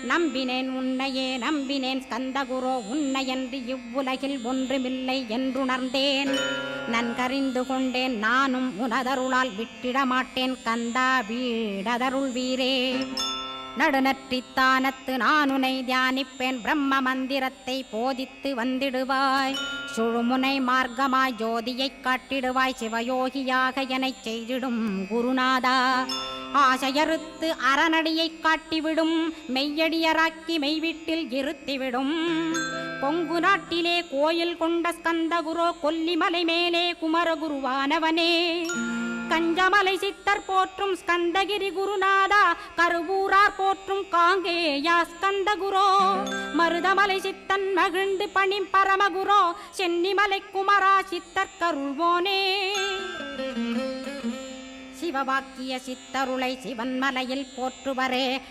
நம்பினேன் உன்னையே நம்பினேன் ஸ்கந்தகுரோ உன்னையன்றி இவ்வுலகில் ஒன்றுமில்லை என்றுணர்ந்தேன். நன்கறிந்து கொண்டேன் நானும் உனதருளால் விட்டிட மாட்டேன் கந்தா வீடதருள் வீரே. நடுநற்றித்தானத்து நானுனை தியானிப்பேன் பிரம்ம மந்திரத்தை போதித்து வந்திடுவாய். சுழுமுனை மார்க்கமாய் ஜோதியைக் காட்டிடுவாய் சிவயோகியாக எனச் செய்திடும் குருநாதா. ஆசையறுத்து அறநடியைக் காட்டிவிடும் மெய்யடியராக்கி மெய்வீட்டில் இருத்திவிடும். கொங்கு நாட்டிலே கோயில் கொண்ட ஸ்கந்தகுரோ கொல்லிமலை மேலே குமரகுருவானவனே. கஞ்சமலை சித்தர் போற்றும் ஸ்கந்தகிரி குருநாதா கருவூரார் போற்றும் காங்கேயா ஸ்கந்தகுரோ. மருதமலை சித்தன் மகிழ்ந்து பணிம் பரமகுரோ சென்னிமலை குமரா சித்தர் கருள்வோனே. சிவவாக்கிய சித்தருளை சிவன்மலையில் போற்றுவரே